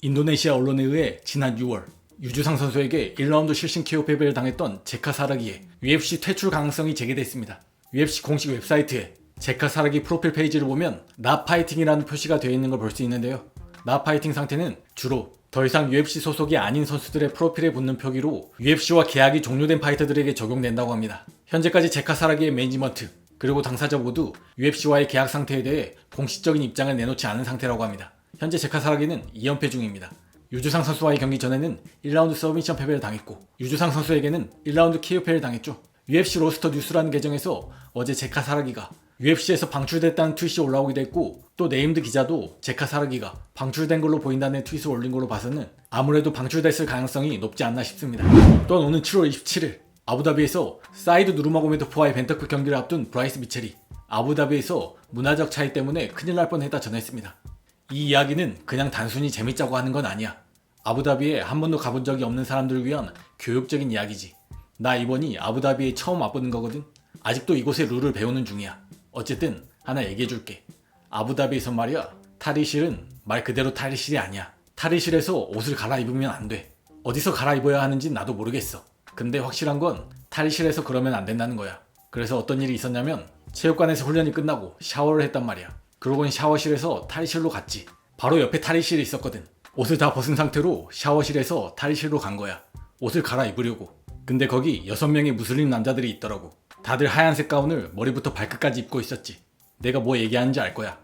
인도네시아 언론에 의해 지난 6월 유주상 선수에게 1라운드 실신 KO 패배를 당했던 제카 사라기의 UFC 퇴출 가능성이 제기됐습니다. UFC 공식 웹사이트에 제카 사라기 프로필 페이지를 보면 나 파이팅이라는 표시가 되어 있는 걸 볼 수 있는데요. 나 파이팅 상태는 주로 더 이상 UFC 소속이 아닌 선수들의 프로필에 붙는 표기로 UFC와 계약이 종료된 파이터들에게 적용된다고 합니다. 현재까지 제카 사라기의 매니지먼트 그리고 당사자 모두 UFC와의 계약 상태에 대해 공식적인 입장을 내놓지 않은 상태라고 합니다. 현재 제카 사라기는 2연패 중입니다. 유주상 선수와의 경기 전에는 1라운드 서브미션 패배를 당했고 유주상 선수에게는 1라운드 KO 패배를 당했죠. UFC 로스터 뉴스라는 계정에서 어제 제카 사라기가 UFC에서 방출됐다는 트윗이 올라오기도 했고 또 네임드 기자도 제카 사라기가 방출된 걸로 보인다는 트윗을 올린 걸로 봐서는 아무래도 방출됐을 가능성이 높지 않나 싶습니다. 또한 오는 7월 27일 아부다비에서 사이드 누르마고메도프와의 벤터급 경기를 앞둔 브라이스 미첼이 아부다비에서 문화적 차이 때문에 큰일 날 뻔했다 전했습니다. 이 이야기는 그냥 단순히 재밌자고 하는 건 아니야. 아부다비에 한 번도 가본 적이 없는 사람들을 위한 교육적인 이야기지. 나 이번이 아부다비에 처음 와보는 거거든. 아직도 이곳의 룰을 배우는 중이야. 어쨌든 하나 얘기해줄게. 아부다비에서 말이야, 탈의실은 말 그대로 탈의실이 아니야. 탈의실에서 옷을 갈아입으면 안 돼. 어디서 갈아입어야 하는지 나도 모르겠어. 근데 확실한 건 탈의실에서 그러면 안 된다는 거야. 그래서 어떤 일이 있었냐면 체육관에서 훈련이 끝나고 샤워를 했단 말이야. 그러고는 샤워실에서 탈의실로 갔지. 바로 옆에 탈의실이 있었거든. 옷을 다 벗은 상태로 샤워실에서 탈의실로 간 거야. 옷을 갈아입으려고. 근데 거기 6명의 무슬림 남자들이 있더라고. 다들 하얀색 가운을 머리부터 발끝까지 입고 있었지. 내가 뭐 얘기하는지 알 거야.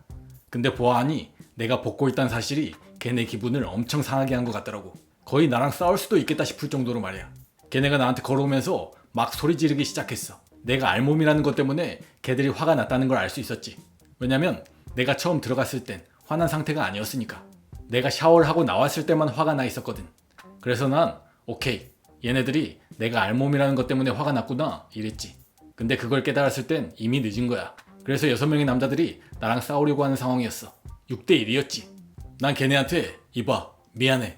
근데 보아하니 내가 벗고 있다는 사실이 걔네 기분을 엄청 상하게 한 것 같더라고. 거의 나랑 싸울 수도 있겠다 싶을 정도로 말이야. 걔네가 나한테 걸어오면서 막 소리 지르기 시작했어. 내가 알몸이라는 것 때문에 걔들이 화가 났다는 걸 알 수 있었지. 왜냐면 내가 처음 들어갔을 땐 화난 상태가 아니었으니까. 내가 샤워를 하고 나왔을 때만 화가 나 있었거든. 그래서 난 오케이, 얘네들이 내가 알몸이라는 것 때문에 화가 났구나 이랬지. 근데 그걸 깨달았을 땐 이미 늦은 거야. 그래서 6명의 남자들이 나랑 싸우려고 하는 상황이었어. 6대1이었지. 난 걔네한테 이봐, 미안해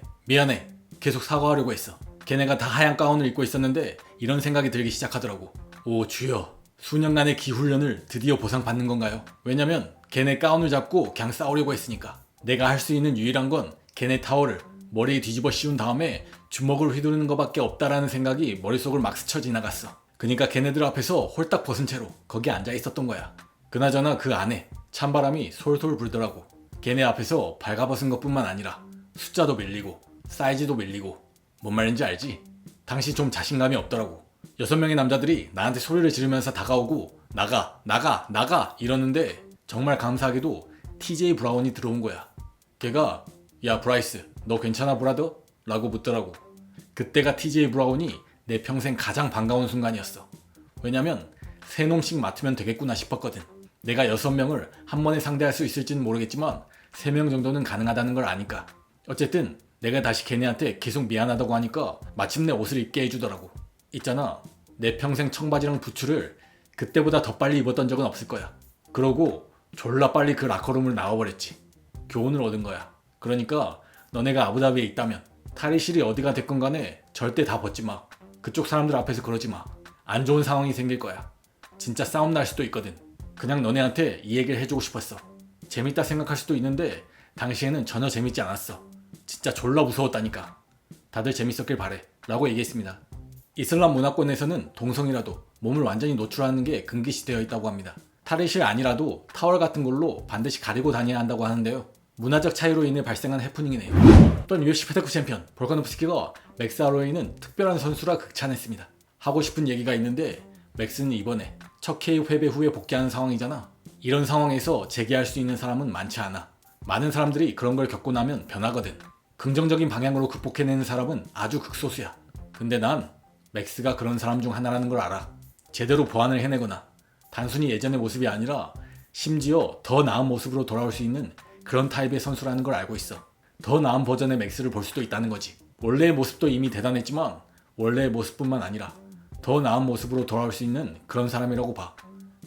계속 사과하려고 했어. 걔네가 다 하얀 가운을 입고 있었는데 이런 생각이 들기 시작하더라고. 오 주여, 수년간의 기훈련을 드디어 보상받는 건가요? 왜냐면 걔네 가운을 잡고 그냥 싸우려고 했으니까. 내가 할 수 있는 유일한 건 걔네 타월을 머리에 뒤집어 씌운 다음에 주먹을 휘두르는 것밖에 없다라는 생각이 머릿속을 막 스쳐 지나갔어. 그니까 걔네들 앞에서 홀딱 벗은 채로 거기 앉아 있었던 거야. 그나저나 그 안에 찬바람이 솔솔 불더라고. 걔네 앞에서 발가벗은 것뿐만 아니라 숫자도 밀리고 사이즈도 밀리고. 뭔 말인지 알지? 당시 좀 자신감이 없더라고. 6명의 남자들이 나한테 소리를 지르면서 다가오고 나가 이러는데 정말 감사하게도 TJ 브라운이 들어온 거야. 걔가 야 브라이스 너 괜찮아 브라더? 라고 묻더라고. 그때가 TJ 브라운이 내 평생 가장 반가운 순간이었어. 왜냐면 3놈씩 맡으면 되겠구나 싶었거든. 내가 6명을 한 번에 상대할 수 있을지는 모르겠지만 3명 정도는 가능하다는 걸 아니까. 어쨌든 내가 다시 걔네한테 계속 미안하다고 하니까 마침내 옷을 입게 해주더라고. 있잖아, 내 평생 청바지랑 부츠를 그때보다 더 빨리 입었던 적은 없을 거야. 그러고 졸라 빨리 그 라커룸을 나와버렸지. 교훈을 얻은 거야. 그러니까 너네가 아부다비에 있다면 탈의실이 어디가 됐건 간에 절대 다 벗지 마. 그쪽 사람들 앞에서 그러지 마. 안 좋은 상황이 생길 거야. 진짜 싸움 날 수도 있거든. 그냥 너네한테 이 얘기를 해주고 싶었어. 재밌다 생각할 수도 있는데 당시에는 전혀 재밌지 않았어. 진짜 졸라 무서웠다니까. 다들 재밌었길 바래 라고 얘기했습니다. 이슬람 문화권에서는 동성이라도 몸을 완전히 노출하는 게 금기시되어 있다고 합니다. 탈의실 아니라도 타월 같은 걸로 반드시 가리고 다녀야 한다고 하는데요. 문화적 차이로 인해 발생한 해프닝이네요. 또한 UFC 페데급 챔피언 볼카노프스키가 맥스 할로웨이는 특별한 선수라 극찬했습니다. 하고 싶은 얘기가 있는데 맥스는 이번에 첫 KO 패배 후에 복귀하는 상황이잖아. 이런 상황에서 재기할 수 있는 사람은 많지 않아. 많은 사람들이 그런 걸 겪고 나면 변하거든. 긍정적인 방향으로 극복해내는 사람은 아주 극소수야. 근데 난 맥스가 그런 사람 중 하나라는 걸 알아. 제대로 보완을 해내거나 단순히 예전의 모습이 아니라 심지어 더 나은 모습으로 돌아올 수 있는 그런 타입의 선수라는 걸 알고 있어. 더 나은 버전의 맥스를 볼 수도 있다는 거지. 원래의 모습도 이미 대단했지만 원래의 모습뿐만 아니라 더 나은 모습으로 돌아올 수 있는 그런 사람이라고 봐.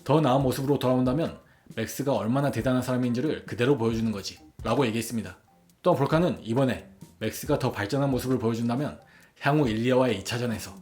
더 나은 모습으로 돌아온다면 맥스가 얼마나 대단한 사람인지를 그대로 보여주는 거지 라고 얘기했습니다. 또한 볼카는 이번에 맥스가 더 발전한 모습을 보여준다면 향후 일리아와의 2차전에서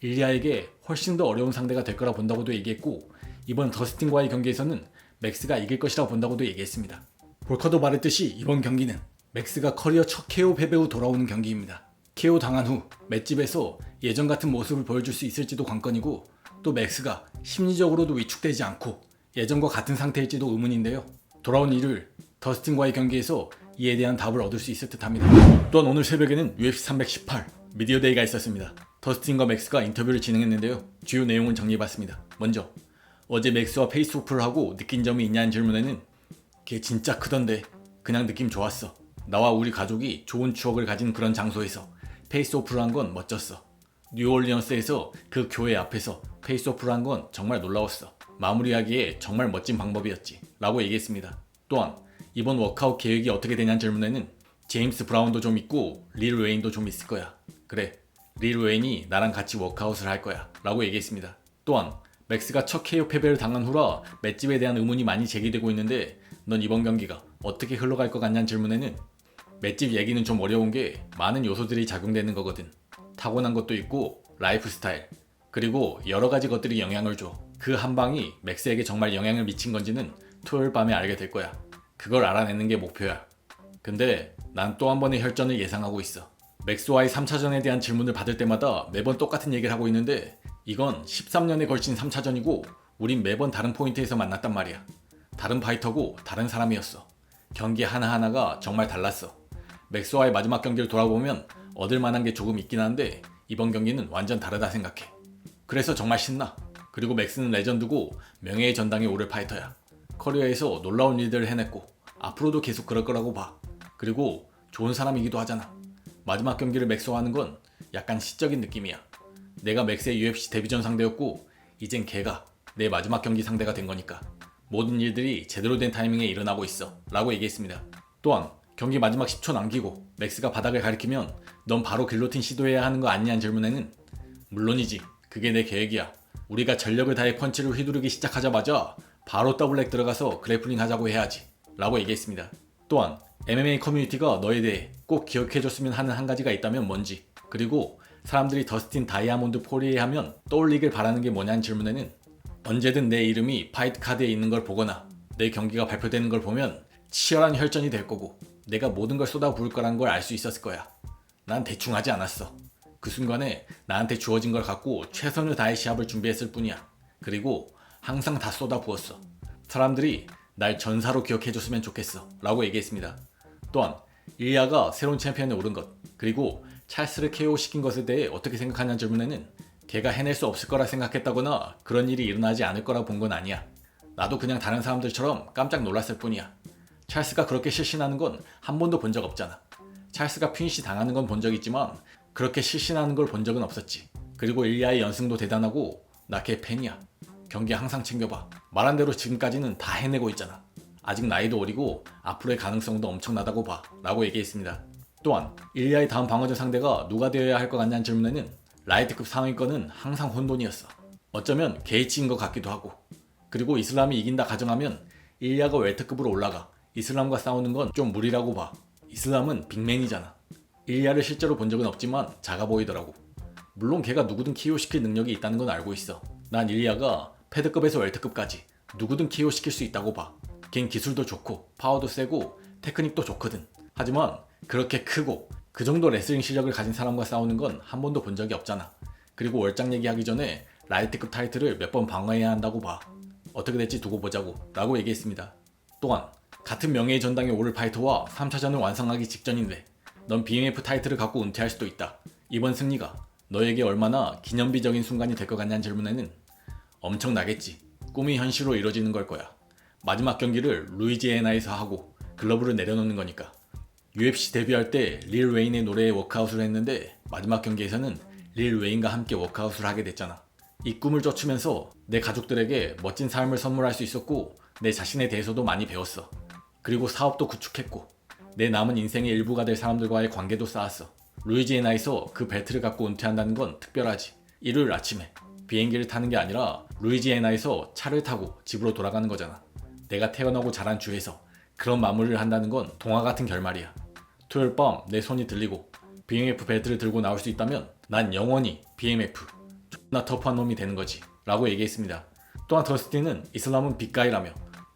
일리아에게 훨씬 더 어려운 상대가 될 거라 본다고도 얘기했고, 이번 더스틴과의 경기에서는 맥스가 이길 것이라고 본다고도 얘기했습니다. 볼커도 말했듯이 이번 경기는 맥스가 커리어 첫 KO 패배 후 돌아오는 경기입니다. KO 당한 후 맷집에서 예전 같은 모습을 보여줄 수 있을지도 관건이고, 또 맥스가 심리적으로도 위축되지 않고 예전과 같은 상태일지도 의문인데요. 돌아온 일요일 더스틴과의 경기에서 이에 대한 답을 얻을 수 있을 듯합니다. 또한 오늘 새벽에는 UFC 318 미디어데이가 있었습니다. 더스틴과 맥스가 인터뷰를 진행했는데요. 주요 내용은 정리해봤습니다. 먼저 어제 맥스와 페이스오프를 하고 느낀 점이 있냐는 질문에는 걔 진짜 크던데 그냥 느낌 좋았어. 나와 우리 가족이 좋은 추억을 가진 그런 장소에서 페이스오프를 한 건 멋졌어. 뉴올리언스에서 그 교회 앞에서 페이스오프를 한 건 정말 놀라웠어. 마무리하기에 정말 멋진 방법이었지 라고 얘기했습니다. 또한 이번 워크아웃 계획이 어떻게 되냐는 질문에는 제임스 브라운도 좀 있고 릴 웨인도 좀 있을 거야. 그래, 릴 웨인이 나랑 같이 워크아웃을 할 거야 라고 얘기했습니다. 또한 맥스가 첫 KO 패배를 당한 후라 맷집에 대한 의문이 많이 제기되고 있는데 넌 이번 경기가 어떻게 흘러갈 것 같냐는 질문에는 맷집 얘기는 좀 어려운 게 많은 요소들이 작용되는 거거든. 타고난 것도 있고 라이프 스타일 그리고 여러 가지 것들이 영향을 줘. 그 한 방이 맥스에게 정말 영향을 미친 건지는 토요일 밤에 알게 될 거야. 그걸 알아내는 게 목표야. 근데 난 또 한 번의 혈전을 예상하고 있어. 맥스와의 3차전에 대한 질문을 받을 때마다 매번 똑같은 얘기를 하고 있는데 이건 13년에 걸친 3차전이고 우린 매번 다른 포인트에서 만났단 말이야. 다른 파이터고 다른 사람이었어. 경기 하나하나가 정말 달랐어. 맥스와의 마지막 경기를 돌아보면 얻을 만한 게 조금 있긴 한데 이번 경기는 완전 다르다 생각해. 그래서 정말 신나. 그리고 맥스는 레전드고 명예의 전당에 오를 파이터야. 커리어에서 놀라운 일들을 해냈고 앞으로도 계속 그럴 거라고 봐. 그리고 좋은 사람이기도 하잖아. 마지막 경기를 맥스와 하는 건 약간 시적인 느낌이야. 내가 맥스의 UFC 데뷔전 상대였고 이젠 걔가 내 마지막 경기 상대가 된 거니까 모든 일들이 제대로 된 타이밍에 일어나고 있어 라고 얘기했습니다. 또한 경기 마지막 10초 남기고 맥스가 바닥을 가리키면 넌 바로 길로틴 시도해야 하는 거 아니냐는 질문에는 물론이지. 그게 내 계획이야. 우리가 전력을 다해 펀치를 휘두르기 시작하자마자 바로 더블렉 들어가서 그래플링 하자고 해야지 라고 얘기했습니다. 또한 MMA 커뮤니티가 너에 대해 꼭 기억해줬으면 하는 한 가지가 있다면 뭔지, 그리고 사람들이 더스틴 다이아몬드 포리에 하면 떠올리길 바라는 게 뭐냐는 질문에는 언제든 내 이름이 파이트 카드에 있는 걸 보거나 내 경기가 발표되는 걸 보면 치열한 혈전이 될 거고 내가 모든 걸 쏟아 부을 거란 걸 알 수 있었을 거야. 난 대충 하지 않았어. 그 순간에 나한테 주어진 걸 갖고 최선을 다해 시합을 준비했을 뿐이야. 그리고 항상 다 쏟아 부었어. 사람들이 날 전사로 기억해줬으면 좋겠어 라고 얘기했습니다. 또한 일리아가 새로운 챔피언에 오른 것, 그리고 찰스를 KO 시킨 것에 대해 어떻게 생각하냐는 질문에는 걔가 해낼 수 없을 거라 생각했다거나 그런 일이 일어나지 않을 거라 본 건 아니야. 나도 그냥 다른 사람들처럼 깜짝 놀랐을 뿐이야. 찰스가 그렇게 실신하는 건 한 번도 본 적 없잖아. 찰스가 피니시 당하는 건 본 적 있지만 그렇게 실신하는 걸 본 적은 없었지. 그리고 일리아의 연승도 대단하고 나 걔 팬이야. 경기 항상 챙겨봐. 말한 대로 지금까지는 다 해내고 있잖아. 아직 나이도 어리고 앞으로의 가능성도 엄청나다고 봐 라고 얘기했습니다. 또한 일리아의 다음 방어전 상대가 누가 되어야 할 것 같냐는 질문에는 라이트급 상위권은 항상 혼돈이었어. 어쩌면 게이츠인 것 같기도 하고, 그리고 이슬람이 이긴다 가정하면 일리아가 웰터급으로 올라가 이슬람과 싸우는 건 좀 무리라고 봐. 이슬람은 빅맨이잖아. 일리아를 실제로 본 적은 없지만 작아 보이더라고. 물론 걔가 누구든 KO시킬 능력이 있다는 건 알고 있어. 난 일리아가 패드급에서 웰터급까지 누구든 KO시킬 수 있다고 봐. 걘 기술도 좋고 파워도 세고 테크닉도 좋거든. 하지만 그렇게 크고 그 정도 레슬링 실력을 가진 사람과 싸우는 건 한 번도 본 적이 없잖아. 그리고 월장 얘기하기 전에 라이트급 타이틀을 몇 번 방어해야 한다고 봐. 어떻게 될지 두고 보자고 라고 얘기했습니다. 또한 같은 명예의 전당에 오를 파이터와 3차전을 완성하기 직전인데 넌 BMF 타이틀을 갖고 은퇴할 수도 있다. 이번 승리가 너에게 얼마나 기념비적인 순간이 될 것 같냐는 질문에는 엄청나겠지. 꿈이 현실로 이루어지는 걸 거야. 마지막 경기를 루이지애나에서 하고 글러브를 내려놓는 거니까. UFC 데뷔할 때 릴 웨인의 노래에 워크아웃을 했는데 마지막 경기에서는 릴 웨인과 함께 워크아웃을 하게 됐잖아. 이 꿈을 쫓으면서 내 가족들에게 멋진 삶을 선물할 수 있었고 내 자신에 대해서도 많이 배웠어. 그리고 사업도 구축했고 내 남은 인생의 일부가 될 사람들과의 관계도 쌓았어. 루이지애나에서 그 벨트를 갖고 은퇴한다는 건 특별하지. 일요일 아침에 비행기를 타는 게 아니라 루이지애나에서 차를 타고 집으로 돌아가는 거잖아. 내가 태어나고 자란 주에서 그런 마무리를 한다는 건 동화 같은 결말이야. 토요일 밤 내 손이 들리고 BMF 벨트를 들고 나올 수 있다면 난 영원히 BMF 존나 터프한 놈이 되는 거지 라고 얘기했습니다. 또한 더스틴은 이슬람은 빅가이라며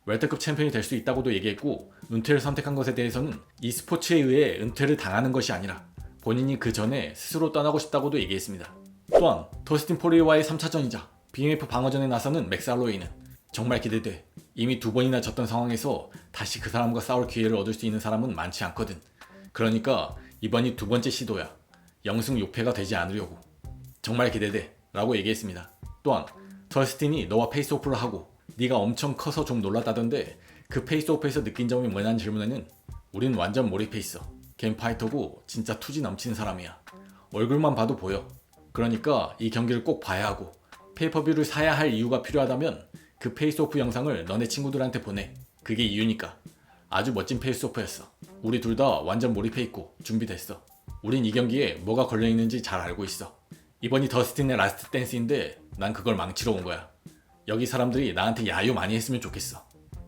웰터급 챔피언이 될 수 있다고도 얘기했고 은퇴를 선택한 것에 대해서는 e스포츠에 의해 은퇴를 당하는 것이 아니라 본인이 그 전에 스스로 떠나고 싶다고도 얘기했습니다. 또한 더스틴 포리어와의 3차전이자 BMF 방어전에 나서는 맥스 할로웨이는 정말 기대돼. 이미 2번이나 졌던 상황에서 다시 그 사람과 싸울 기회를 얻을 수 있는 사람은 많지 않거든. 그러니까 이번이 2번째 시도야. 영승 6패가 되지 않으려고. 정말 기대돼 라고 얘기했습니다. 또한 더스틴이 너와 페이스오프를 하고 네가 엄청 커서 좀 놀랐다던데 그 페이스오프에서 느낀 점이 뭐냐는 질문에는 우린 완전 몰입해 있어. 겜파이터고 진짜 투지 넘치는 사람이야. 얼굴만 봐도 보여. 그러니까 이 경기를 꼭 봐야 하고 페이퍼뷰를 사야 할 이유가 필요하다면 그 페이스오프 영상을 너네 친구들한테 보내. 그게 이유니까. 아주 멋진 페이스오프였어. 우리 둘 다 완전 몰입해 있고 준비됐어. 우린 이 경기에 뭐가 걸려있는지 잘 알고 있어. 이번이 더스틴의 라스트 댄스인데 난 그걸 망치러 온 거야. 여기 사람들이 나한테 야유 많이 했으면 좋겠어.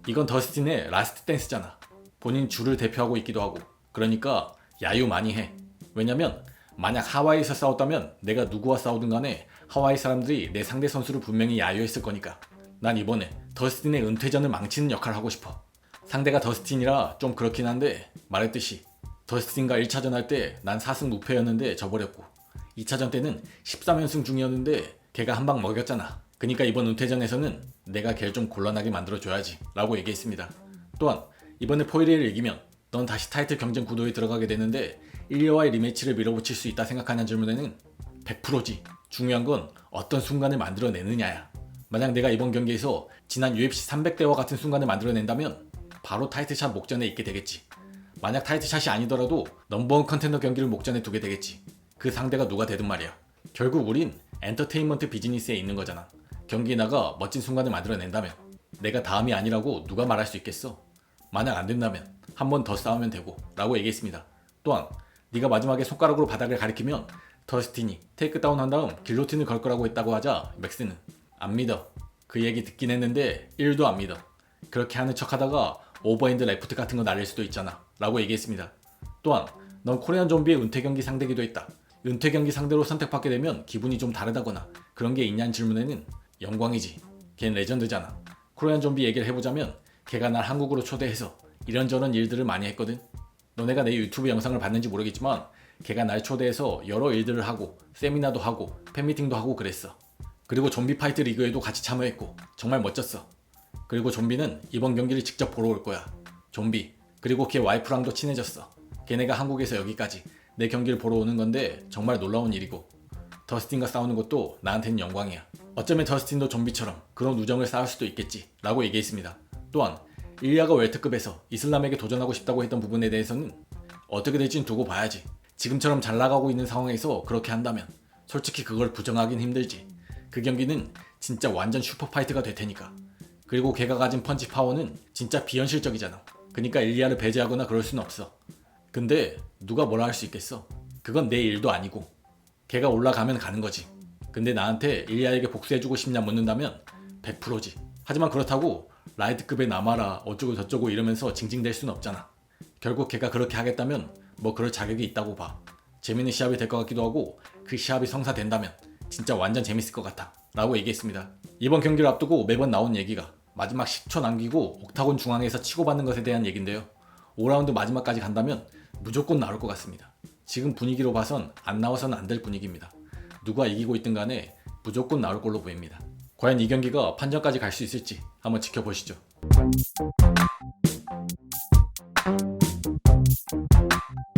이건 더스틴의 라스트 댄스잖아. 본인 주를 대표하고 있기도 하고. 그러니까 야유 많이 해. 왜냐면 만약 하와이에서 싸웠다면 내가 누구와 싸우든 간에 하와이 사람들이 내 상대 선수를 분명히 야유했을 거니까. 난 이번에 더스틴의 은퇴전을 망치는 역할을 하고 싶어. 상대가 더스틴이라 좀 그렇긴 한데 말했듯이 더스틴과 1차전 할 때 난 4승 무패였는데 져버렸고 2차전 때는 13연승 중이었는데 걔가 한 방 먹였잖아. 그니까 이번 은퇴전에서는 내가 걔를 좀 곤란하게 만들어줘야지 라고 얘기했습니다. 또한 이번에 포이리를 이기면 넌 다시 타이틀 경쟁 구도에 들어가게 되는데 일리아와의 리매치를 밀어붙일 수 있다 생각하냐는 질문에는 100%지. 중요한 건 어떤 순간을 만들어내느냐야. 만약 내가 이번 경기에서 지난 UFC 300대와 같은 순간을 만들어낸다면 바로 타이틀샷 목전에 있게 되겠지. 만약 타이틀샷이 아니더라도 넘버원 컨텐더 경기를 목전에 두게 되겠지. 그 상대가 누가 되든 말이야. 결국 우린 엔터테인먼트 비즈니스에 있는 거잖아. 경기에 나가 멋진 순간을 만들어낸다면 내가 다음이 아니라고 누가 말할 수 있겠어. 만약 안 된다면 한 번 더 싸우면 되고 라고 얘기했습니다. 또한 네가 마지막에 손가락으로 바닥을 가리키면 더스틴이 테이크다운 한 다음 길로틴을 걸 거라고 했다고 하자 맥스는 안 믿어. 그 얘기 듣긴 했는데 1도 안 믿어. 그렇게 하는 척 하다가 오버핸드 레프트 같은 거 날릴 수도 있잖아 라고 얘기했습니다. 또한 넌 코리안 좀비의 은퇴 경기 상대기도 했다. 은퇴 경기 상대로 선택받게 되면 기분이 좀 다르다거나 그런 게 있냐는 질문에는 영광이지. 걘 레전드잖아. 코리안 좀비 얘기를 해보자면 걔가 날 한국으로 초대해서 이런저런 일들을 많이 했거든. 너네가 내 유튜브 영상을 봤는지 모르겠지만 걔가 날 초대해서 여러 일들을 하고 세미나도 하고 팬미팅도 하고 그랬어. 그리고 좀비 파이트 리그에도 같이 참여했고 정말 멋졌어. 그리고 좀비는 이번 경기를 직접 보러 올 거야. 좀비 그리고 걔 와이프랑도 친해졌어. 걔네가 한국에서 여기까지 내 경기를 보러 오는 건데 정말 놀라운 일이고 더스틴과 싸우는 것도 나한테는 영광이야. 어쩌면 더스틴도 좀비처럼 그런 우정을 쌓을 수도 있겠지 라고 얘기했습니다. 또한 일리아가 웰터급에서 이슬람에게 도전하고 싶다고 했던 부분에 대해서는 어떻게 될지는 두고 봐야지. 지금처럼 잘 나가고 있는 상황에서 그렇게 한다면 솔직히 그걸 부정하긴 힘들지. 그 경기는 진짜 완전 슈퍼파이트가 될 테니까. 그리고 걔가 가진 펀치 파워는 진짜 비현실적이잖아. 그러니까 일리아를 배제하거나 그럴 수는 없어. 근데 누가 뭐라 할 수 있겠어. 그건 내 일도 아니고 걔가 올라가면 가는 거지. 근데 나한테 일리아에게 복수해주고 싶냐 묻는다면 100%지. 하지만 그렇다고 라이트급에 남아라 어쩌고 저쩌고 이러면서 징징댈 수는 없잖아. 결국 걔가 그렇게 하겠다면 뭐 그럴 자격이 있다고 봐. 재밌는 시합이 될 것 같기도 하고 그 시합이 성사된다면 진짜 완전 재밌을 것 같아 라고 얘기했습니다. 이번 경기를 앞두고 매번 나온 얘기가 마지막 10초 남기고 옥타곤 중앙에서 치고받는 것에 대한 얘긴데요. 5라운드 마지막까지 간다면 무조건 나올 것 같습니다. 지금 분위기로 봐선 안 나와서는 안 될 분위기입니다. 누가 이기고 있든 간에 무조건 나올 걸로 보입니다. 과연 이 경기가 판정까지 갈 수 있을지 한번 지켜보시죠.